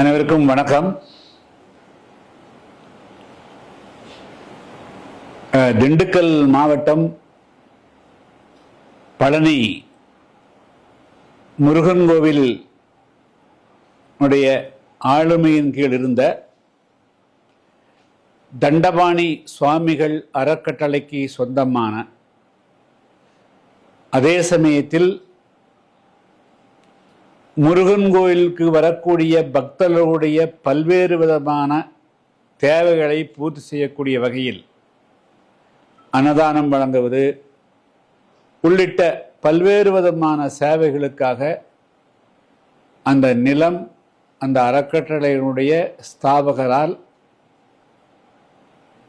அனைவருக்கும் வணக்கம். திண்டுக்கல் மாவட்டம் பழனி முருகன் கோவில் உடைய ஆளுமையின் கீழ் இருந்த தண்டபாணி சுவாமிகள் அறக்கட்டளைக்கு சொந்தமான, அதே சமயத்தில் முருகன் கோயிலுக்கு வரக்கூடிய பக்தர்களுடைய பல்வேறு விதமான தேவைகளை பூர்த்தி செய்யக்கூடிய வகையில் அன்னதானம் வழங்குவது உள்ளிட்ட பல்வேறு விதமான சேவைகளுக்காக அந்த நிலம் அந்த அறக்கட்டளையினுடைய ஸ்தாபகரால்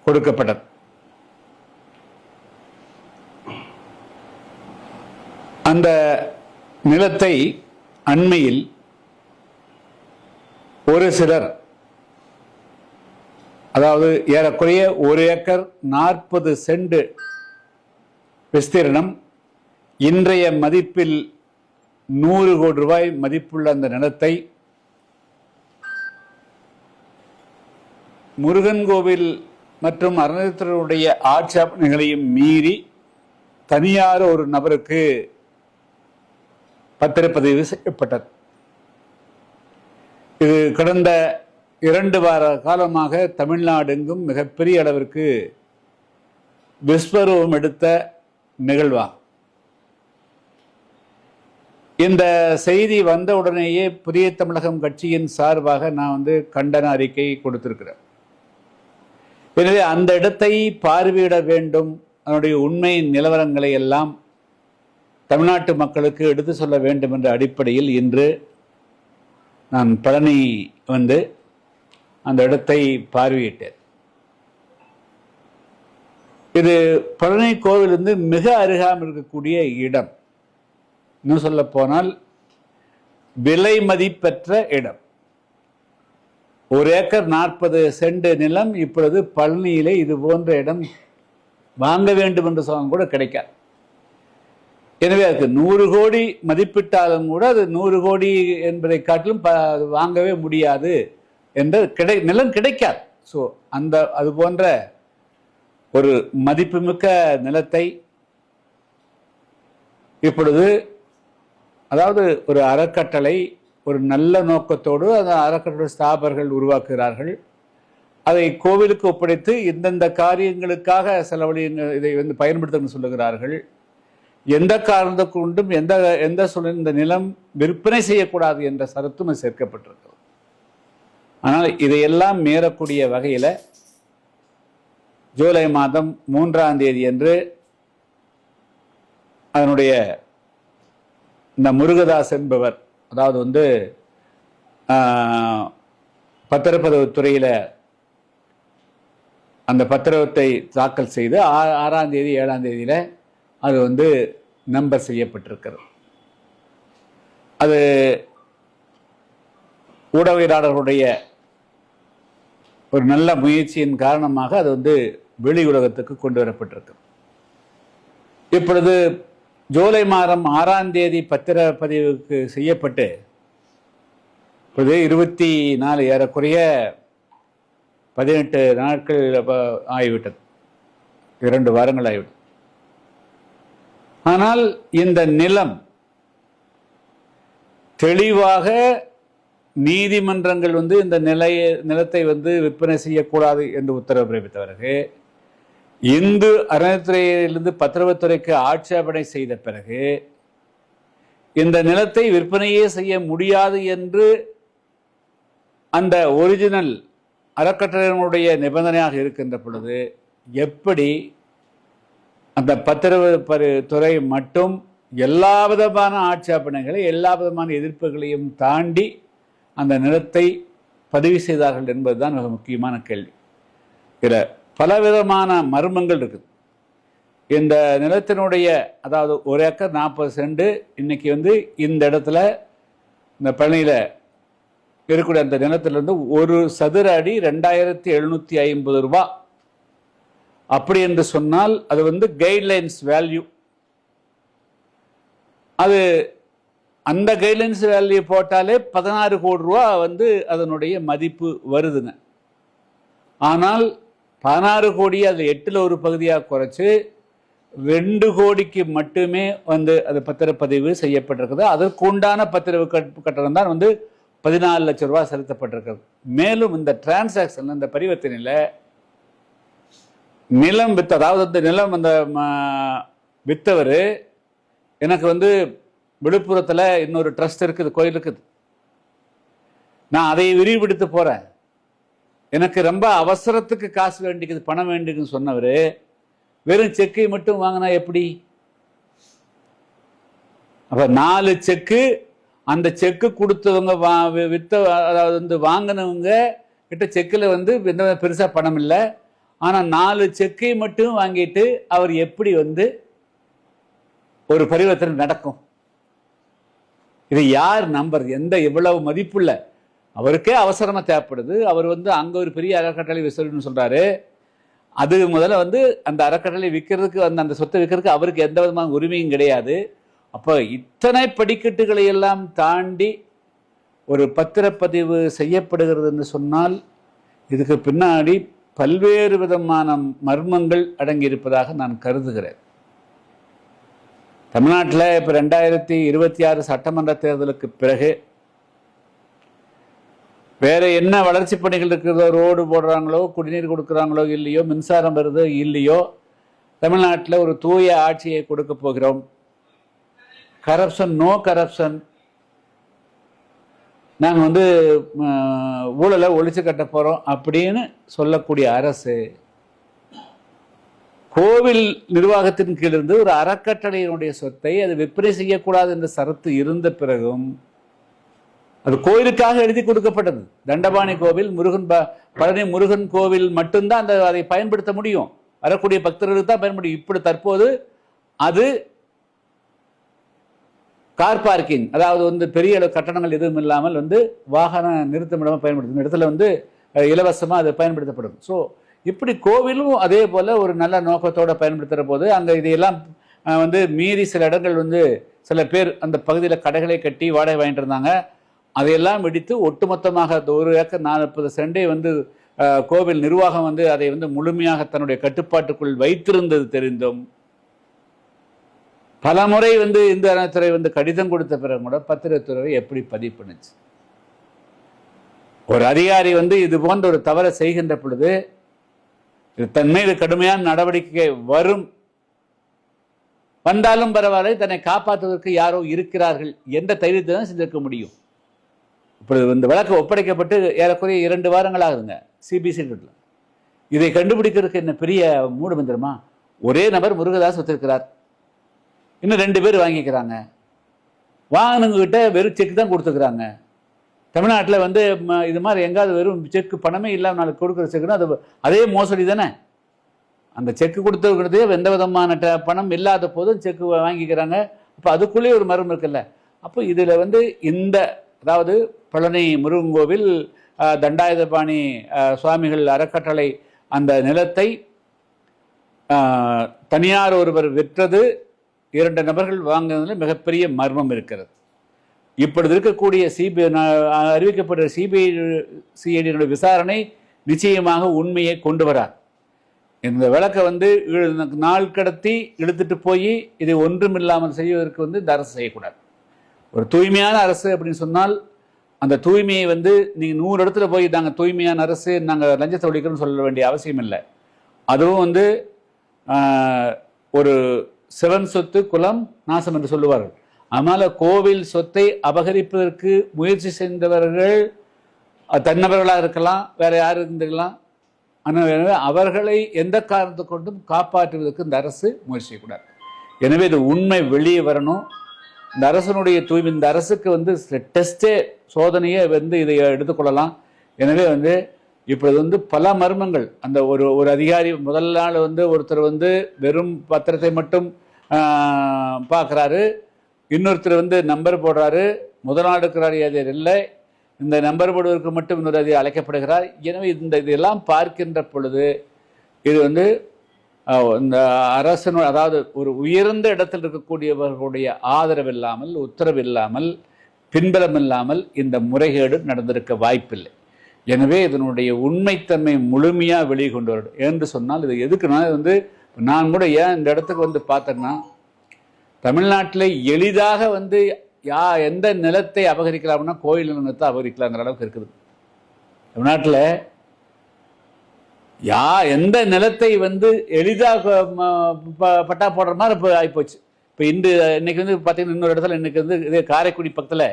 கொடுக்கப்பட்டது. அந்த நிலத்தை அண்மையில் ஒரு சிலர், அதாவது ஏறக்குறைய 1 ஏக்கர் 40 சென்ட் விஸ்தீர்ணம், இன்றைய மதிப்பில் 100 கோடி ரூபாய் மதிப்புள்ள அந்த நிலத்தை முருகன் கோவில் மற்றும் அறநிலையத்துறையுடைய ஆட்சேபனைகளையும் மீறி தனியார் ஒரு நபருக்கு பத்திரப்பதிவு செய்யப்பட்டது. இது கடந்த 2 வார காலமாக தமிழ்நாடு எங்கும் மிகப்பெரிய அளவிற்கு விஸ்வரூபம் எடுத்த நிகழ்வாகும். இந்த செய்தி வந்த உடனேயே புதிய தமிழகம் கட்சியின் சார்பாக நான் கண்டன அறிக்கை கொடுத்திருக்கிறேன். எனவே அந்த இடத்தை பார்வையிட வேண்டும், அதனுடைய உண்மை நிலவரங்களை எல்லாம் தமிழ்நாட்டு மக்களுக்கு எடுத்து சொல்ல வேண்டும் என்ற அடிப்படையில் இன்று நான் பழனி அந்த இடத்தை பார்வையிட்டேன். இது பழனி கோவிலிருந்து மிக அருகாமல் இருக்கக்கூடிய இடம். இன்னும் சொல்ல போனால் விலை மதிப்பெற்ற இடம். 1 ஏக்கர் 40 சென்ட் நிலம் இப்பொழுது பழனியிலே இது போன்ற இடம் வாங்க வேண்டும் என்று சொன்னால் கூட கிடைக்காது. எனவே அதுக்கு 100 கோடி மதிப்பிட்டாலும் கூட அது 100 கோடி என்பதை காட்டிலும் வாங்கவே முடியாது என்ற நிலம் கிடைக்காது. ஸோ அது போன்ற ஒரு மதிப்புமிக்க நிலத்தை இப்பொழுது, அதாவது ஒரு அறக்கட்டளை ஒரு நல்ல நோக்கத்தோடு அந்த அறக்கட்டளை ஸ்தாபகர்கள் உருவாக்குகிறார்கள். அதை கோவிலுக்கு ஒப்படைத்து இந்தந்த காரியங்களுக்காக செலவழியுங்கள், இதை பயன்படுத்த சொல்லுகிறார்கள். எந்த காரணத்தை கொண்டும் எந்த சூழலில் இந்த நிலம் விற்பனை செய்யக்கூடாது என்ற சரத்தும் சேர்க்கப்பட்டிருக்கிறது. ஆனால் இதையெல்லாம் மீறக்கூடிய வகையில் ஜூலை மாதம் 3ஆம் தேதி அன்று அதனுடைய இந்த முருகதாஸ் என்பவர், அதாவது பத்திரப்பதிவு துறையில் அந்த பத்திரத்தை தாக்கல் செய்து 6ஆம் தேதி 7ஆம் தேதியில் அது நம்பர் செய்யப்பட்டிருக்கிறது. அது ஊடகவியலாளர்களுடைய ஒரு நல்ல முயற்சியின் காரணமாக அது வெளி உலகத்துக்கு கொண்டு வரப்பட்டிருக்கு. இப்பொழுது ஜூலை மாதம் 6ஆம் தேதி பத்திரப்பதிவுக்கு செய்யப்பட்டு இப்பொழுது 24 ஏறக்குறைய 18 நாட்கள் ஆகிவிட்டது, 2 வாரங்கள் ஆகிவிட்டது. ஆனால் இந்த நிலம் தெளிவாக நீதிமன்றங்கள் இந்த நிலத்தை விற்பனை செய்யக்கூடாது என்று உத்தரவு பிறப்பித்த பிறகு, இந்து அறநிலையத்துறையிலிருந்து பத்திரப்பதிவுத்துறைக்கு ஆட்சேபனை செய்த பிறகு இந்த நிலத்தை விற்பனையே செய்ய முடியாது என்று அந்த ஒரிஜினல் அறக்கட்டளையினுடைய நிபந்தனையாக இருக்கின்ற பொழுது, எப்படி அந்த பத்திரப்பதிவுத்துறை மட்டும் எல்லா விதமான ஆட்சேபனைகளை எல்லா விதமான எதிர்ப்புகளையும் தாண்டி அந்த நிலத்தை பதிவு செய்தார்கள் என்பதுதான் மிக முக்கியமான கேள்வி. இதில் பலவிதமான மர்மங்கள் இருக்குது. இந்த நிலத்தினுடைய, அதாவது 1 ஏக்கர் 40 சென்ட் இன்னைக்கு இந்த இடத்துல இந்த பழனியில் இருக்கக்கூடிய அந்த நிலத்திலிருந்து 1 சதுர அடி 2750 ரூபாய். அப்படி என்று சொன்னால் அது கைட்லைன்ஸ் வேல்யூ. அது அந்த கைட்லைன்ஸ் வேல்யூ போட்டாலே 16 கோடி ரூபா வந்து அதனுடைய மதிப்பு வருதுங்க. ஆனால் 16 கோடி அதில் 8ல் ஒரு பகுதியாக குறைச்சி 2 கோடிக்கு மட்டுமே வந்து அது பத்திரப்பதிவு செய்யப்பட்டிருக்குது. அதற்கு உண்டான பத்திரவு கட்டணம் தான் வந்து 14 லட்சம் ரூபாய் செலுத்தப்பட்டிருக்கிறது. மேலும் இந்த டிரான்சாக்ஷன், இந்த பரிவர்த்தனையில் நிலம் வித்த, அதாவது இந்த நிலம் அந்த வித்தவர் எனக்கு வந்து விழுப்புரத்தில் இன்னொரு ட்ரஸ்ட் இருக்குது, கோயில் இருக்குது, நான் அதை விரிவுபடுத்த போகிறேன், எனக்கு ரொம்ப அவசரத்துக்கு காசு வேண்டிக்குது, பணம் வேண்டிக்குன்னு சொன்னவர் வெறும் செக்கை மட்டும் வாங்கினா எப்படி? அப்ப 4 செக்கு, அந்த செக்கு கொடுத்தவங்க வித்த, அதாவது வந்து வாங்கினவங்க கிட்ட செக்கில் வந்து எந்த பெருசா பணம் இல்லை. ஆனா 4 செக்கை மட்டும் வாங்கிட்டு அவர் எப்படி வந்து ஒரு பரிவர்த்தனை நடக்கும்? இதை யார் நம்புறது? எவ்வளவு மதிப்புள்ள, அவருக்கே அவசரமா தேவைப்படுது, அவர் வந்து அங்க ஒரு பெரிய அறக்கட்டளை விசாரின்னு சொல்றாரு. அது முதல்ல வந்து அந்த அறக்கட்டளை விற்கிறதுக்கு, அந்த சொத்தை விற்கிறதுக்கு அவருக்கு எந்த விதமான உரிமையும் கிடையாது. அப்போ இத்தனை படிக்கட்டுகளை எல்லாம் தாண்டி ஒரு பத்திரப்பதிவு செய்யப்படுகிறதுன்னு சொன்னால் இதுக்கு பின்னாடி பல்வேறு விதமான மர்மங்கள் அடங்கி இருப்பதாக நான் கருதுகிறேன். தமிழ்நாட்டில் இப்போ 2026 சட்டமன்ற தேர்தலுக்கு பிறகு வேற என்ன வளர்ச்சி பணிகள் இருக்கிறதோ, ரோடு போடுறாங்களோ, குடிநீர் கொடுக்குறாங்களோ இல்லையோ, மின்சாரம் வருதோ இல்லையோ, தமிழ்நாட்டில் ஒரு தூய ஆட்சியை கொடுக்க போகிறோம். கரப்ஷன், நோ கரப்ஷன், நாங்கள் வந்து ஊழலை ஒழிச்சு கட்ட போகிறோம் அப்படின்னு சொல்லக்கூடிய அரசு கோவில் நிர்வாகத்தின் கீழிருந்து ஒரு அறக்கட்டளையினுடைய சொத்தை அது விற்பனை செய்யக்கூடாது என்ற சரத்து இருந்த பிறகும் அது கோயிலுக்காக எழுதி கொடுக்கப்பட்டது. தண்டபாணி கோவில், பழனி முருகன் கோவில் மட்டும்தான் அதை பயன்படுத்த முடியும், வரக்கூடிய பக்தர்களுக்கு தான் பயன்பட முடியும். இப்படி தற்போது அது கார் பார்க்கிங், அதாவது வந்து பெரிய அளவு கட்டணங்கள் எதுவும் இல்லாமல் வந்து வாகன நிறுத்தமிடமாக பயன்படுத்தும் இடத்துல வந்து இலவசமாக அது பயன்படுத்தப்படும். ஸோ இப்படி கோவிலும் அதே போல ஒரு நல்ல நோக்கத்தோடு பயன்படுத்துகிற போது அங்கே இதையெல்லாம் வந்து மீறி சில இடங்கள் வந்து சில பேர் அந்த பகுதியில் கடைகளை கட்டி வாடகை வாங்கிட்டு இருந்தாங்க. அதையெல்லாம் வெடித்து ஒட்டுமொத்தமாக 1 ஏக்கர் 40 சென்டை வந்து கோவில் நிர்வாகம் வந்து அதை வந்து முழுமையாக தன்னுடைய கட்டுப்பாட்டுக்குள் வைத்திருந்தது தெரிந்தும் பல முறை வந்து இந்து அறநிலையத்துறை வந்து கடிதம் கொடுத்த பிறகு கூட பத்திரத்துறை எப்படி பதிவு பண்ணுச்சு? ஒரு அதிகாரி வந்து இது போன்ற ஒரு தவறை செய்கின்ற பொழுது தன் மீது கடுமையான நடவடிக்கை வந்தாலும் பரவாயில்லை, தன்னை காப்பாற்றுவதற்கு யாரோ இருக்கிறார்கள் என்ற தைரியத்தை தான் செஞ்சிருக்க முடியும். இப்படி இந்த வழக்கு ஒப்படைக்கப்பட்டு ஏறக்குறைய 2 வாரங்கள் ஆகுதுங்க சிபிசி. இதை கண்டுபிடிக்கிறதுக்கு என்ன பெரிய மூடு மந்திரமா? ஒரே நபர் முருகதாஸ் ஒத்துக்கிறார், இன்னும் 2 பேர் வாங்கிக்கிறாங்க, வாங்கினவங்ககிட்ட வெறும் செக் தான் கொடுத்துக்கிறாங்க. தமிழ்நாட்டில் வந்து இது மாதிரி எங்காவது வெறும் செக்கு, பணமே இல்லாமல் நாளைக்கு கொடுக்குற செக்குன்னா அது அதே மோசடி தானே. அந்த செக்கு கொடுத்தவங்கிறதே எந்த விதமான பணம் இல்லாத போதும் செக்கு வாங்கிக்கிறாங்க. அப்போ அதுக்குள்ளேயே ஒரு மர்மம் இருக்குல்ல. அப்போ இதில் வந்து அதாவது பழனி முருகன் கோவில் தண்டாயுதபாணி சுவாமிகள் அறக்கட்டளை அந்த நிலத்தை தனியார் ஒருவர் விற்றது, 2 நபர்கள் வாங்கினதுல மிகப்பெரிய மர்மம் இருக்கிறது. இப்பொழுது இருக்கக்கூடிய அறிவிக்கப்படுற சிபிஐ விசாரணை நிச்சயமாக உண்மையை கொண்டு வரார். இந்த வழக்கை வந்து நாள் கடத்தி இழுத்துட்டு போய் இதை ஒன்றுமில்லாமல் செய்வதற்கு வந்து இந்த அரசு செய்யக்கூடாது. ஒரு தூய்மையான அரசு அப்படின்னு சொன்னால் அந்த தூய்மையை வந்து நீங்கள் 100 இடத்துல போய் நாங்கள் தூய்மையான அரசு, நாங்கள் லஞ்சத்தை ஒழிக்கிறோம்னு சொல்ல வேண்டிய அவசியம் இல்லை. அதுவும் வந்து ஒரு சிவன் சொத்து குலம் நாசம் என்று சொல்லுவார்கள். அதனால கோவில் சொத்தை அபகரிப்பதற்கு முயற்சி செய்தவர்கள் தன்னவர்களாக இருக்கலாம், வேற யார் இருந்திருக்கலாம். ஆனால் அவர்களை எந்த காரணத்தை கொண்டும் காப்பாற்றுவதற்கு இந்த அரசு முயற்சி செய்யக்கூடாது. எனவே இது உண்மை வெளியே வரணும். இந்த அரசனுடைய தூய்மை, இந்த அரசுக்கு வந்து டெஸ்டே சோதனையே வந்து இதை எடுத்துக்கொள்ளலாம். எனவே வந்து இப்பொழுது வந்து பல மர்மங்கள், அந்த ஒரு அதிகாரி முதல் நாள் வந்து ஒருத்தர் வந்து வெறும் பத்திரத்தை மட்டும் பார்க்குறாரு, இன்னொருத்தர் வந்து நம்பர் போடுறாரு, முதல் நாள் இருக்கிறார் அதிகாரி இல்லை, இந்த நம்பர் போடுவதற்கு மட்டும் இன்னொரு அதிகாரி அழைக்கப்படுகிறார். எனவே இதெல்லாம் பார்க்கின்ற பொழுது இது வந்து இந்த அரசனு, அதாவது ஒரு உயர்ந்த இடத்தில் இருக்கக்கூடியவர்களுடைய ஆதரவு இல்லாமல், உத்தரவு இல்லாமல், பின்பலம் இல்லாமல் இந்த முறைகேடு நடந்திருக்க வாய்ப்பில்லை. எனவே இதனுடைய உண்மைத்தன்மை முழுமையாக வெளிக்கொண்டு வரணும் என்று சொன்னால், இது எதுக்குன்னா வந்து நான் கூட ஏன் இந்த இடத்துக்கு வந்து பார்த்தேன்னா, தமிழ்நாட்டில் எளிதாக வந்து எந்த நிலத்தை அபகரிக்கலாம்னா கோயில் நிலத்தை அபகரிக்கலாங்கிற அளவுக்கு இருக்குது. தமிழ்நாட்டில் எந்த நிலத்தை வந்து எளிதாக பட்டா போடுற மாதிரி இப்போ ஆகிப்போச்சு. இப்போ இன்னைக்கு வந்து பார்த்தீங்கன்னா இன்னொரு இடத்துல இன்னைக்கு வந்து இதே காரைக்குடி பக்கத்தில்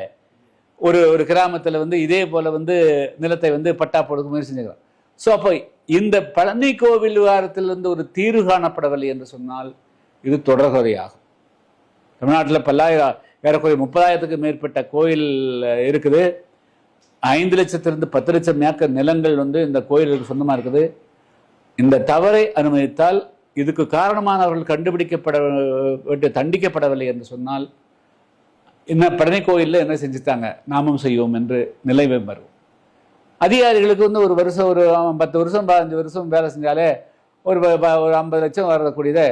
ஒரு கிராமத்தில் வந்து இதே போல் வந்து நிலத்தை வந்து பட்டா போடுறதுக்கு முயற்சி செஞ்சுக்கிறாங்க. ஸோ அப்போ இந்த பழனி கோவில் விவகாரத்திலிருந்து ஒரு தீர்வு காணப்படவில்லை என்று சொன்னால் இது தொடர்கதையாகும். தமிழ்நாட்டில் ஏறக்குறைய 30,000க்கு மேற்பட்ட கோயில் இருக்குது. 5 லட்சத்திலிருந்து 10 லட்சம் ஏக்கர் நிலங்கள் வந்து இந்த கோயிலுக்கு சொந்தமாக இருக்குது. இந்த தவறை அனுமதித்தால் இதுக்கு காரணமானவர்கள் கண்டுபிடிக்கப்பட வேண்டிய தண்டிக்கப்படவில்லை என்று சொன்னால் இன்னும் பழனி கோயிலில் என்ன செஞ்சுட்டாங்க, நாமும் செய்வோம் என்று நிலைமை வரும். அதிகாரிகளுக்கு வந்து ஒரு வருஷம் ஒரு 10 வருஷம் 15 வருஷம் வேலை செஞ்சாலே ஒரு 50 லட்சம் வரக்கூடியதை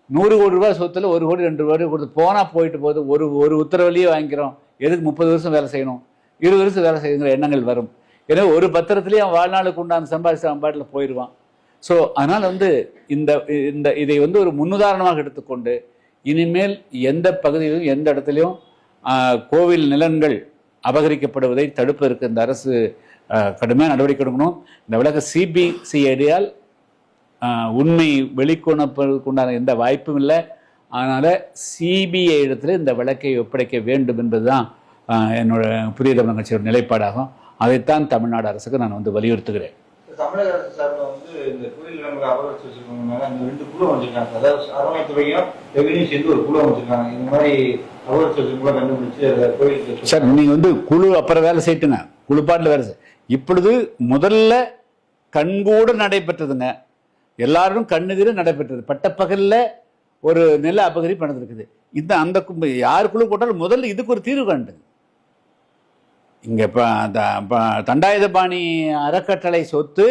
100 கோடி ரூபாய் சொத்துல 1 கோடி 2 கோடி கொடுத்து போனால் போயிட்டு போகுது. ஒரு உத்தரவுலேயே வாங்கிக்கிறோம். எதுக்கு 30 வருஷம் வேலை செய்யணும், 20 வருஷம் வேலை செய்யுங்கிற எண்ணங்கள் வரும். எனவே ஒரு பத்திரத்திலேயே அவன் வாழ்நாளுக்கு உண்டான சம்பாதிச்சு அவன் பாட்டில் போயிடுவான். ஸோ அதனால் வந்து இதை வந்து ஒரு முன்னுதாரணமாக எடுத்துக்கொண்டு இனிமேல் எந்த பகுதியிலும் எந்த இடத்துலையும் கோவில் நிலங்கள் அபகரிக்கப்படுவதை தடுப்பதற்கு இந்த அரசு கடுமையாக நடவடிக்கை எடுக்கணும். இந்த வழக்கு சிபிசிஐடியால் உண்மை வெளிக்கொணர்ப்பதற்குண்டான எந்த வாய்ப்பும் இல்லை. அதனால் சிபிஐ இடத்துல இந்த வழக்கை ஒப்படைக்க வேண்டும் என்பதுதான் என்னோட புதிய தமிழக கட்சியோட நிலைப்பாடாகும். அதைத்தான் தமிழ்நாடு அரசுக்கு நான் வந்து வலியுறுத்துகிறேன். தமிழக அரசு சார்பில் வந்து இந்த கோயில் நிலங்களை அபகரிச்சு வச்சிருக்கவங்க இந்த 2 குழு வச்சிருக்காங்க. அதாவது அறநிலையத்துறையும் ரெவென்யூ சேர்ந்து ஒரு குழு வச்சிருக்காங்க. இந்த மாதிரி அபகரிச்சு வச்சிருக்கவங்கள கண்டுபிடிச்சு கோயிலுக்கு சார் நீங்க வந்து குழு அப்புறம் வேலை செய்யட்டுங்க, குழுப்பாட்டில் வேலை செய். இப்பொழுது முதல்ல கண்கூட நடைபெற்றதுங்க, எல்லாரும் கண்ணுதிர நடைபெற்றது. பட்டப்பகல்ல ஒரு நில அபகரிப்பு நடந்திருக்குது. இந்த அந்த யார் குழு போட்டாலும் முதல்ல இதுக்கு ஒரு தீர்வு காண்டுங்க. இங்கே இப்போ தண்டாயுதபாணி அறக்கட்டளை சொத்து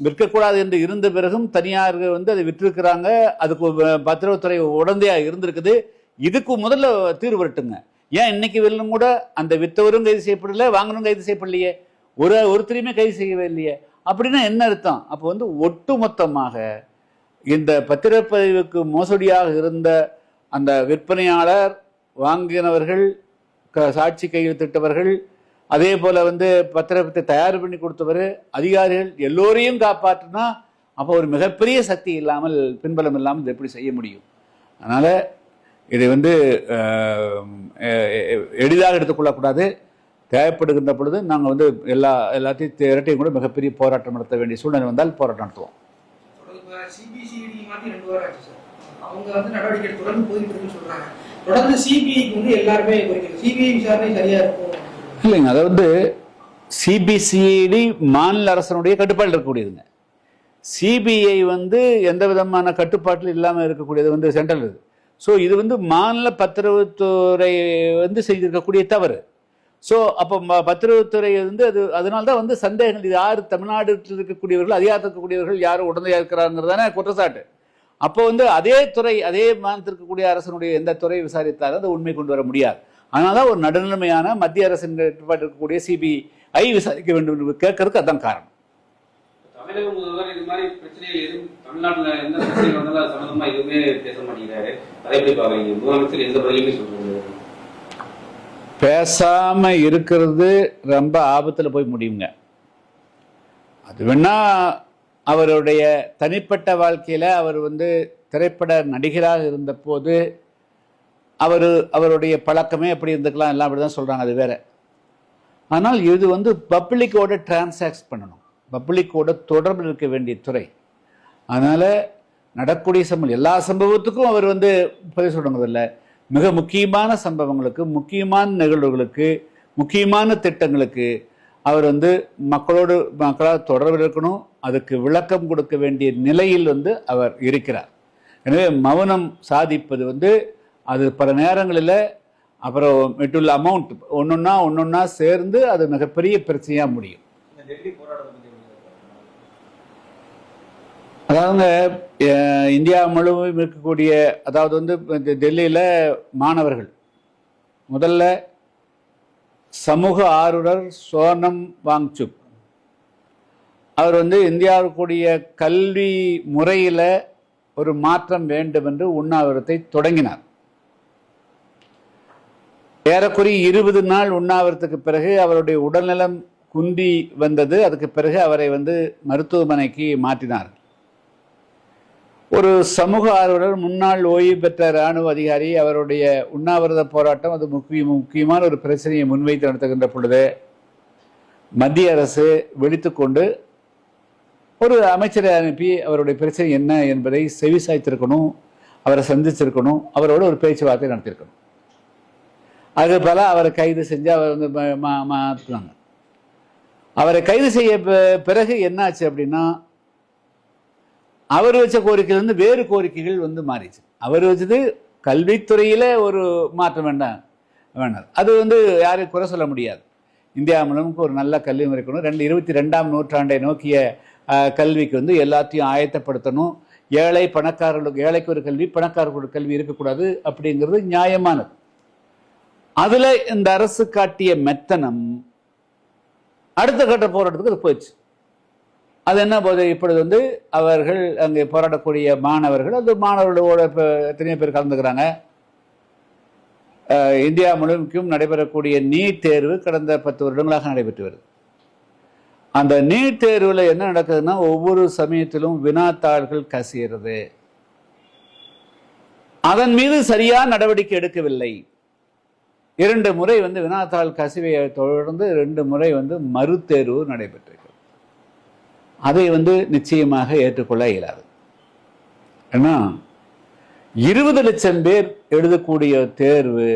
விற்கக்கூடாது என்று இருந்த பிறகும் தனியார் வந்து அதை விற்றிருக்கிறாங்க. அதுக்கு பத்திரத்துறை உடந்தையாக இருந்திருக்குது. இதுக்கு முதல்ல தீர்வு வரட்டுங்க. ஏன் இன்னைக்கு வெல்லும் கூட அந்த வித்தவரும் கைது செய்யப்படல, வாங்கணும் கைது செய்யப்படலையே, ஒருத்தரையுமே கைது செய்யவே இல்லையே. அப்படின்னா என்ன அர்த்தம்? அப்போ வந்து ஒட்டுமொத்தமாக இந்த பத்திரப்பதிவுக்கு மோசடியாக இருந்த அந்த விற்பனையாளர், வாங்கினவர்கள், சாட்சி கையெழுத்திட்டவர்கள், அதே போல வந்து பத்திரத்தை தயார் பண்ணி கொடுத்தவர், அதிகாரிகள் எல்லோரையும் காப்பாற்றினா அப்போ ஒரு மிகப்பெரிய சக்தி இல்லாமல், பின்பலம் இல்லாமல் இதை எப்படி செய்ய முடியும்? அதனால இதை வந்து எளிதாக எடுத்துக்கொள்ளக்கூடாது. தேவைப்படுகின்ற பொழுது நாங்கள் வந்து எல்லாத்தையும் திரட்டையும் கூட மிகப்பெரிய போராட்டம் நடத்த வேண்டிய சூழ்நிலை வந்தால் போராட்டம் நடத்துவோம். அவங்க வந்து நடவடிக்கை தொடர்ந்து போயிட்டு இருக்குன்னு சொல்றாங்க. தொடர்ந்து சிபிஐக்கு வந்து எல்லாருமே சிபிஐ விசாரணை சரியா இருக்கும் இல்லைங்க. அதை வந்து சிபிசிஐடி மாநில அரசனுடைய கட்டுப்பாட்டில் இருக்கக்கூடியதுங்க. சிபிஐ வந்து எந்த விதமான கட்டுப்பாட்டில் இல்லாமல் இருக்கக்கூடியது வந்து சென்ட்ரல் இது. ஸோ இது வந்து மாநில பத்திரத்துறை வந்து செய்திருக்கக்கூடிய தவறு. ஸோ அப்போ பத்திரத்துறை வந்து அதனால்தான் வந்து சந்தேகங்கள், இது யார் தமிழ்நாட்டில் இருக்கக்கூடியவர்கள், அதிகாரத்தில் இருக்கக்கூடியவர்கள் யாரும் உடந்தையாக இருக்கிறாங்கிறதான குற்றச்சாட்டு. அப்போ வந்து அதே துறை, அதே மாநிலத்தில் இருக்கக்கூடிய அரசனுடைய எந்த துறை விசாரித்தாலும் அது உண்மை கொண்டு வர முடியாது. அதனால்தான் ஒரு நடுநிலைமையான மத்திய அரசின் கட்டுப்பாட்டில் இருக்கக்கூடிய சிபிஐ விசாரிக்க வேண்டும் என்று கேட்கறதுக்கு அதுதான் காரணம். தமிழக முதல்வர் இது மாதிரி பிரச்சனைகள் எதுவும் தமிழ்நாட்டில் எந்த பிரச்சனை வந்தாலும் அது சம்பந்தமா எதுவுமே பேச மாட்டேங்கிறாரு. அதை எப்படி பாக்குறீங்க? முதலமைச்சர் எந்த பதிலுமே சொல்றாங்க. பேசாம இருக்கிறது ரொம்ப ஆபத்தில் போய் முடியுங்க. அது வேணா அவருடைய தனிப்பட்ட வாழ்க்கையில அவர் வந்து திரைப்பட நடிகராக இருந்த போது அவருடைய பழக்கமே எப்படி இருந்துக்கலாம், எல்லாம் அப்படிதான் சொல்றாங்க, அது வேற. ஆனால் இது வந்து பப்ளிக்கோட டிரான்சாக்ட் பண்ணணும், பப்ளிக்கோட தொடர்பில் இருக்க வேண்டிய துறை. அதனால நடக்கூடிய எல்லா சம்பவத்துக்கும் அவர் வந்து பதில் சொல்றதில்லை. மிக முக்கியமான சம்பவங்களுக்கு, முக்கியமான நிகழ்வுகளுக்கு, முக்கியமான திட்டங்களுக்கு அவர் வந்து மக்களால் தொடர்பில் இருக்கணும். அதுக்கு விளக்கம் கொடுக்க வேண்டிய நிலையில் வந்து அவர் இருக்கிறார். எனவே மௌனம் சாதிப்பது வந்து அது பல நேரங்களில் அப்புறம் இட்டுள்ள அமௌண்ட் ஒன்னொன்னா சேர்ந்து அது மிகப்பெரிய பிரச்சனையா முடியும். அதாவதுங்க இந்தியா முழுவதும் இருக்கக்கூடிய, அதாவது வந்து இந்த டெல்லியில் மாணவர்கள் முதல்ல சமூக ஆர்வலர் சோனம் வாங்சுக் அவர் வந்து இந்தியாவுக்குரிய கல்வி முறையில் ஒரு மாற்றம் வேண்டும் என்று உண்ணாவிரத்தை தொடங்கினார். ஏறக்குறைய 20 நாள் உண்ணாவிரத்துக்கு பிறகு அவருடைய உடல்நலம் குன்றி வந்தது. அதுக்கு பிறகு அவரை வந்து மருத்துவமனைக்கு மாற்றினார். ஒரு சமூக ஆர்வலர், முன்னாள் ஓய்வு பெற்ற இராணுவ அதிகாரி, அவருடைய உண்ணாவிரத போராட்டம் அது முக்கியமான ஒரு பிரச்சனையை முன்வைத்து நடத்துகின்ற பொழுது மத்திய அரசு வெடித்துக்கொண்டு ஒரு அமைச்சரை அனுப்பி அவருடைய பிரச்சனை என்ன என்பதை செவிசாய்த்திருக்கணும், அவரை சந்திச்சிருக்கணும், அவரோட ஒரு பேச்சுவார்த்தை நடத்தியிருக்கணும். அது பல அவரை கைது செஞ்சு அவர் வந்து மாற்றினாங்க. அவரை கைது செய்ய பிறகு என்னாச்சு அப்படின்னா, அவர் வச்ச கோரிக்கையிலிருந்து வேறு கோரிக்கைகள் வந்து மாறிச்சு. அவர் வச்சது கல்வித்துறையில ஒரு மாற்றம் வேண்டாம். அது வந்து யாரையும் குறை சொல்ல முடியாது. இந்தியா முழுவதும் ஒரு நல்ல கல்வி முறை இருக்கணும். 22ஆம் நூற்றாண்டை நோக்கிய கல்விக்கு வந்து எல்லாத்தையும் ஆயத்தப்படுத்தணும். ஏழை பணக்காரர்களுக்கு, ஏழைக்கு ஒரு கல்வி, பணக்காரர்களுக்கு ஒரு கல்வி இருக்கக்கூடாது அப்படிங்கிறது நியாயமானது. அதுல இந்த அரசு காட்டிய மெத்தனம் அடுத்த கட்ட போராட்டத்துக்கு அது போயிடுச்சு. அது என்ன போது, இப்பொழுது வந்து அவர்கள் அங்கே போராடக்கூடிய மாணவர்கள், அது மாணவர்களோட எத்தனையோ பேர் கலந்துக்கிறாங்க. இந்தியா முழுவதும் நடைபெறக்கூடிய நீட் தேர்வு கடந்த 10 வருடங்களாக நடைபெற்று வருது. அந்த நீட் தேர்வில் என்ன நடக்குதுன்னா, ஒவ்வொரு சமயத்திலும் வினாத்தாள்கள் கசிகிறது. அதன் மீது சரியான நடவடிக்கை எடுக்கவில்லை. 2 முறை வந்து வினாத்தாள் கசிவை தொடர்ந்து 2 முறை வந்து மறுதேர்வு நடைபெற்றிருக்கு. அதை வந்து நிச்சயமாக ஏற்றுக்கொள்ள இயலாது. ஏன்னா 20 லட்சம் பேர் எழுதக்கூடிய தேர்வு,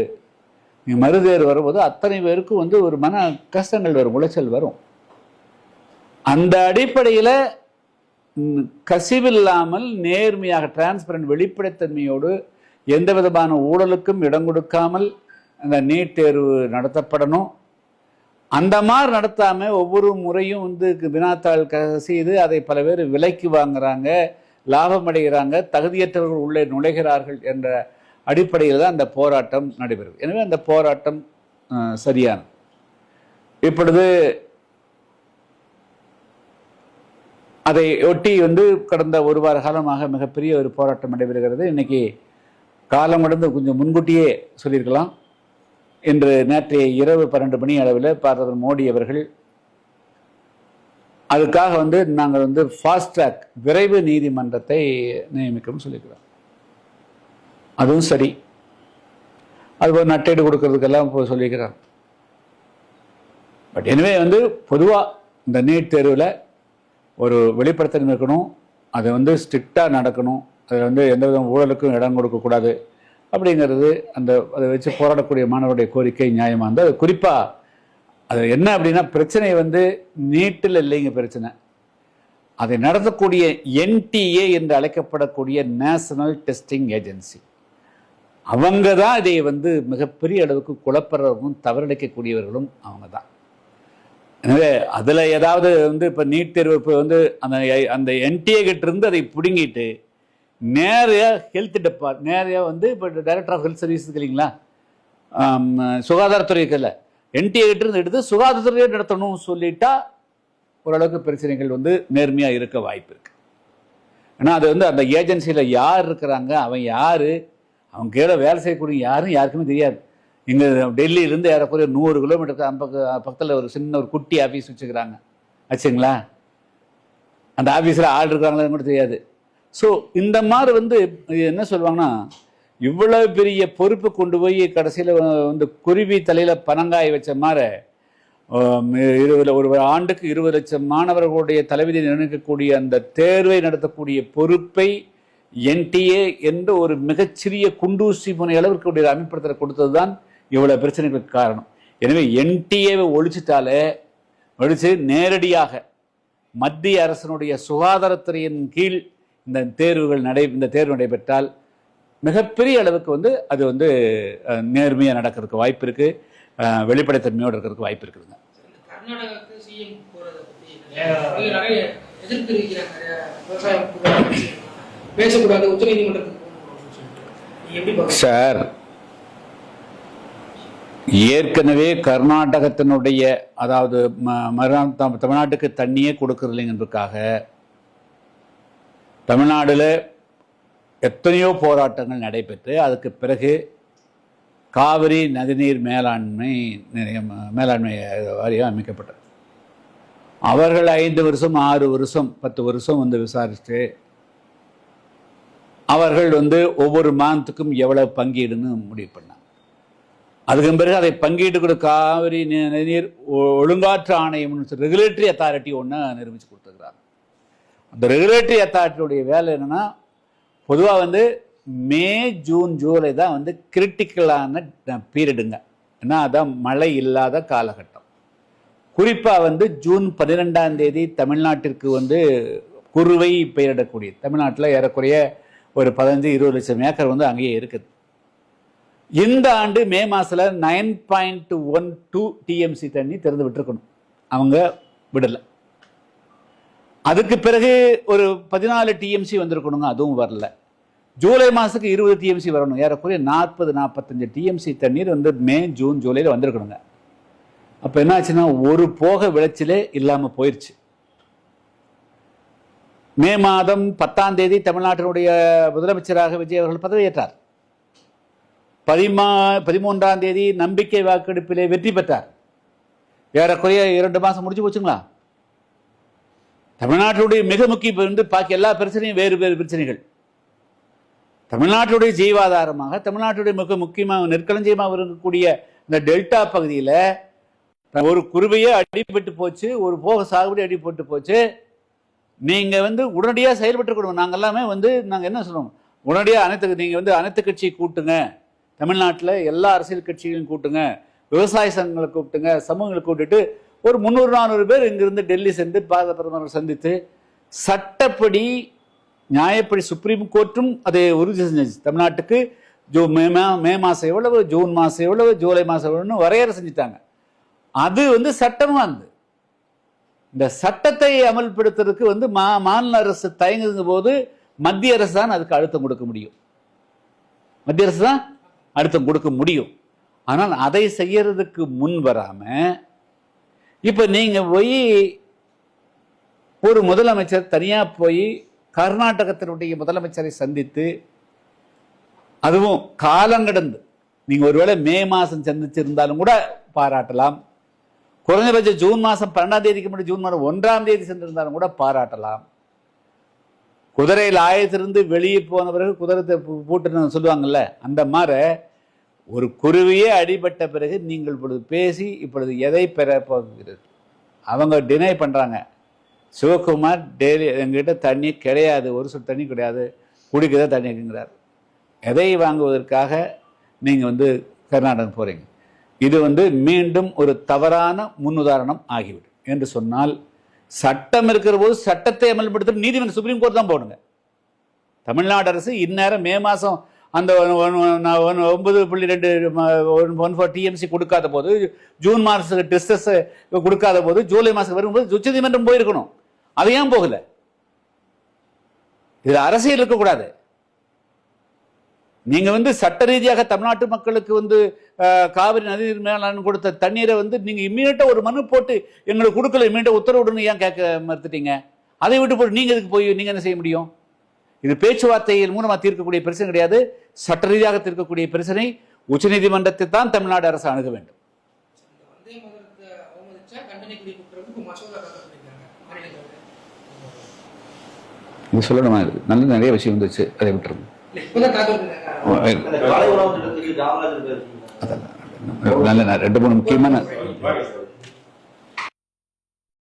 மறுதேர்வு வரும்போது அத்தனை பேருக்கும் வந்து ஒரு மன கஷ்டங்கள் வரும், உளைச்சல் வரும். அந்த அடிப்படையில் கசிவில்லாமல் நேர்மையாக டிரான்ஸ்பரண்ட் வெளிப்படைத்தன்மையோடு எந்த விதமான ஊழலுக்கும் இடம் கொடுக்காமல் அந்த நீட் தேர்வு நடத்தப்படணும். அந்த மாதிரி நடத்தாம ஒவ்வொரு முறையும் வந்து வினாத்தாள் கசிது அதை பல பேர் விலைக்கு வாங்குறாங்க, லாபம் அடைகிறாங்க, தகுதியற்றவர்கள் உள்ளே நுழைகிறார்கள் என்ற அடிப்படையில் தான் அந்த போராட்டம் நடைபெறுது. எனவே அந்த போராட்டம் சரியானது. இப்பொழுது அதை ஒட்டி வந்து கடந்த 1 வார காலமாக மிகப்பெரிய ஒரு போராட்டம் நடைபெறுகிறது. இன்னைக்கு காலம் கடந்து கொஞ்சம் முன்கூட்டியே சொல்லியிருக்கலாம். இன்று நேற்றைய இரவு 12 மணி அளவில் பிரதமர் மோடி அவர்கள் அதுக்காக வந்து நாங்கள் வந்து ஃபாஸ்ட் ட்ராக் விரைவு நீதிமன்றத்தை நியமிக்கணும்னு சொல்லியிருக்கிறோம். அதுவும் சரி, அதுபோல் நட்டேடு கொடுக்கறதுக்கெல்லாம் சொல்லியிருக்கிறார். பட் எனவே வந்து பொதுவாக இந்த நீட் தேர்வில் ஒரு வெளிப்படுத்தல் இருக்கணும், அதை வந்து ஸ்ட்ரிக்டாக நடக்கணும், அதில் வந்து எந்த வித ஊழலுக்கும் இடம் கொடுக்கக்கூடாது அப்படிங்கிறது அதை வச்சு போராடக்கூடிய மாணவருடைய கோரிக்கை நியாயமாக இருந்தால், அது குறிப்பாக அது என்ன அப்படின்னா, பிரச்சனை வந்து நீட்டில் இல்லைங்க பிரச்சனை, அதை நடத்தக்கூடிய NTA என்று அழைக்கப்படக்கூடிய நேஷனல் டெஸ்டிங் ஏஜென்சி, அவங்க தான் இதை வந்து மிகப்பெரிய அளவுக்கு குழப்பறவர்களும் தவறளிக்கக்கூடியவர்களும் அவங்க தான். எனவே அதில் ஏதாவது வந்து இப்போ நீட் தேர்வு இப்போ வந்து அந்த NTA கிட்ட இருந்து அதை பிடுங்கிட்டு நேரையாக ஹெல்த் நேரையாக வந்து இப்போ டைரக்டர் ஆஃப் ஹெல்த் சர்வீஸஸ் இல்லைங்களா, சுகாதாரத்துறைக்கு இல்லை, NTA கிட்ட இருந்து எடுத்து சுகாதாரத்துறையை நடத்தணும்னு சொல்லிட்டா ஓரளவுக்கு பிரச்சனைகள் வந்து நேர்மையாக இருக்க வாய்ப்பு இருக்கு. ஏன்னா அது வந்து அந்த ஏஜென்சியில் யார் இருக்கிறாங்க, அவன் யார், அவங்க கீழே வேலை செய்யக்கூடிய யாரும் யாருக்குமே தெரியாது. இங்கே டெல்லியிலேருந்து ஏறக்குறைய 100 கிலோமீட்டருக்கு பக்கத்தில் ஒரு சின்ன ஒரு குட்டி ஆஃபீஸ் வச்சுக்கிறாங்க ஆச்சுங்களா, அந்த ஆஃபீஸில் ஆள் இருக்காங்களான்னு கூட தெரியாது. ஸோ இந்த மாதிரி வந்து என்ன சொல்லுவாங்கன்னா, இவ்வளவு பெரிய பொறுப்பு கொண்டு போய் கடைசியில் வந்து குருவி தலையில் பனங்காய் வச்ச மாதிரி ஒரு ஆண்டுக்கு 20 லட்சம் மாணவர்களுடைய தலைவிதி நிர்ணயிக்கக்கூடிய அந்த தேர்வை நடத்தக்கூடிய பொறுப்பை NTA என்ற ஒரு மிகச்சிறிய குண்டூசி முனை அளவிற்கு ஒரு அமைப்படுத்த கொடுத்தது தான் இவ்வளவு பிரச்சனைகளுக்கு காரணம். எனவே NTAவை ஒழிச்சு நேரடியாக மத்திய அரசினுடைய சுகாதாரத்துறையின் கீழ் இந்த தேர்வு நடைபெற்றால் மிகப்பெரிய அளவுக்கு வந்து அது வந்து நேர்மையாக நடக்கிறதுக்கு வாய்ப்பு இருக்கு, வெளிப்படைத்தன்மையோடு இருக்கிறதுக்கு வாய்ப்பு இருக்குதுங்க. கர்நாடகாவுக்கு சிஎம் போறத பத்தி நிறைய எதிர்ப்பு தெரிவிக்கிறாங்க. நிறைய விவசாயம் பேசக்கூடாது, உச்சநீதிமன்றத்துக்கு சார். ஏற்கனவே கர்நாடகத்தினுடைய அதாவது தமிழ்நாட்டுக்கு தண்ணியே கொடுக்கறதில்லைங்கிறதுக்காக தமிழ்நாடுல எத்தனையோ போராட்டங்கள் நடைபெற்று அதுக்கு பிறகு காவிரி நதிநீர் மேலாண்மை வாரியம் அமைக்கப்பட்டது. அவர்கள் 5 வருஷம் 6 வருஷம் 10 வருஷம் வந்து விசாரிச்சு அவர்கள் வந்து ஒவ்வொரு மாதத்துக்கும் எவ்வளவு பங்கீடுன்னு முடிவு பண்ணாங்க. அதுக்கு பிறகு அதை பங்கீட்டு கூட காவிரி நதிநீர் ஒழுங்காற்று ஆணையம் ரெகுலேட்டரி அத்தாரிட்டி ஒன்று நிரூபித்து கொடுத்துருக்குறாங்க. அந்த ரெகுலேட்டரி அத்தாரிட்டியுடைய வேலை என்னன்னா, பொதுவாக வந்து மே ஜூன் ஜூலை தான் வந்து கிரிட்டிக்கலான பீரியடுங்க. ஏன்னா அதான் மழை இல்லாத காலகட்டம். குறிப்பாக வந்து ஜூன் 12ஆம் தேதி தமிழ்நாட்டிற்கு வந்து குறுவை பெயரிடக்கூடிய, தமிழ்நாட்டில் ஏறக்குறைய ஒரு 15-20 லட்சம் ஏக்கர் வந்து அங்கேயே இருக்குது. இந்த ஆண்டு மே மாதத்தில் 9.12 டிஎம்சி தண்ணி திறந்து விட்டுருக்கணும், அவங்க விடலை. அதுக்கு பிறகு ஒரு 14 டிஎம்சி வந்திருக்கணுங்க, அதுவும் வரல. ஜூலை மாதத்துக்கு 20 டிஎம்சி வரணும், ஏறக்குறைய 40-45 டிஎம்சி தண்ணீர் வந்து மே ஜூன் ஜூலையில் வந்திருக்கணுங்க. அப்போ என்ன ஆச்சுன்னா ஒரு போக விளைச்சலே இல்லாமல் போயிடுச்சு. மே மாதம் 10ஆம் தேதி தமிழ்நாட்டினுடைய முதலமைச்சராக விஜய் அவர்கள் பதவியேற்றார். 13ஆம் தேதி நம்பிக்கை வாக்கெடுப்பிலே வெற்றி பெற்றார். ஏறக்குறைய 2 மாதம் முடிச்சு போச்சுங்களா. தமிழ்நாட்டினுடைய மிக முக்கிய வந்து பாக்கி எல்லா பிரச்சனையும் வேறு வேறு பிரச்சனைகள். தமிழ்நாட்டுடைய ஜீவாதாரமாக, தமிழ்நாட்டுடைய மிக முக்கியமாக நெற்களஞ்சியமாக இருக்கக்கூடிய இந்த டெல்டா பகுதியில் ஒரு குருவையே அடிபட்டு போச்சு, ஒரு போக சாகுபடி அடிபட்டு போச்சு. நீங்கள் வந்து உடனடியாக செயல்பட்டுக்கணும். நாங்கள் எல்லாமே வந்து நாங்கள் என்ன சொல்லுவோம், உடனடியாக நீங்கள் வந்து அனைத்து கட்சியை கூட்டுங்க, தமிழ்நாட்டில் எல்லா அரசியல் கட்சிகளையும் கூட்டுங்க, விவசாய சங்கங்களை கூப்பிட்டுங்க, சமூகங்களை கூப்பிட்டுட்டு ஒரு 300-400 பேர் இங்கிருந்து டெல்லி சென்று பாரத பிரதமரை சந்தித்து சட்டப்படி நியாயப்படி சுப்ரீம் கோர்ட்டும் அதை உறுதி செஞ்சு தமிழ்நாட்டுக்கு மே மாதம் எவ்வளவு, ஜூன் மாதம் எவ்வளவு, ஜூலை மாதம் எவ்வளவுன்னு வரையறை செஞ்சுட்டாங்க. அது வந்து சட்டமாக இருந்தது. இந்த சட்டத்தை அமல்படுத்துறதுக்கு வந்து மாநில அரசு தயங்குங்க போது மத்திய அரசு தான் அதுக்கு அழுத்தம் கொடுக்க முடியும். மத்திய அரசு தான் அழுத்தம் கொடுக்க முடியும். ஆனால் அதை செய்யறதுக்கு முன் வராம இப்ப நீங்க போய் ஒரு முதலமைச்சர் தனியா போய் கர்நாடகத்தினுடைய முதலமைச்சரை சந்தித்து, அதுவும் காலங்கடந்து, நீங்க ஒருவேளை மே மாசம் சந்திச்சிருந்தாலும் கூட பாராட்டலாம். குறைஞ்சபட்சம் ஜூன் மாதம் 12ஆம் தேதிக்கு முன்னாடி ஜூன் மாதம் 1ஆம் தேதி சென்றிருந்தாலும் கூட பாராட்டலாம். குதிரையில் ஆயத்திலிருந்து வெளியே போன பிறகு குதிரை பூட்டுன்னு சொல்லுவாங்கல்ல, அந்த மாதிரி ஒரு குருவியே அடிபட்ட பிறகு நீங்கள் இப்பொழுது பேசி இப்பொழுது எதை பெற போகிறது? அவங்க டினை பண்ணுறாங்க. சிவகுமார் டெய்லி எங்ககிட்ட தண்ணி கிடையாது, ஒரு சொட்டு தண்ணி கிடையாது, குடிக்கதான் தண்ணி இருக்குங்கிறார். எதை வாங்குவதற்காக நீங்கள் வந்து கர்நாடகம் போகிறீங்க? இது வந்து மீண்டும் ஒரு தவறான முன்னுதாரணம் ஆகிவிடும். என்று சொன்னால் சட்டம் இருக்கிற போது சட்டத்தை அமல்படுத்த நீதிமன்ற சுப்ரீம் கோர்ட் தான் போடுங்க. தமிழ்நாடு அரசு இந்நேரம் மே மாதம் அந்த 9.214 டிஎம்சி கொடுக்காத போது, ஜூன் மாதத்துக்கு டிஸ்டஸ் கொடுக்காத போது, ஜூலை மாதம் வரும்போது உச்சநீதிமன்றம் போயிருக்கணும். அது ஏன் போகல? இது அரசியல் இருக்கக்கூடாது. நீங்க வந்து சட்ட ரீதியாக தமிழ்நாட்டு மக்களுக்கு வந்து காவிரி நதிநீர் மேலாண்மை கொடுத்த தண்ணீரை வந்து நீங்க இம்மீடியட்டா ஒரு மனு போட்டு எங்களுக்கு கொடுக்கல, இம்மீடியட்டா உத்தரவுன்னு ஏன் கேட்க மறுத்துட்டீங்க? அதை விட்டு போட்டு நீங்க இதுக்கு போய் நீங்க என்ன செய்ய முடியும்? இது பேச்சுவார்த்தையின் மூலமா தீர்க்கக்கூடிய பிரச்சனை கிடையாது, சட்ட ரீதியாக தீர்க்கக்கூடிய பிரச்சனை. உச்சநீதிமன்றத்தை தான் தமிழ்நாடு அரசு அணுக வேண்டும். இது சொல்லணுமா? நல்ல நிறைய விஷயம் வந்துச்சு, அதை விட்டுருங்க. நல்ல 2-3 முக்கியமான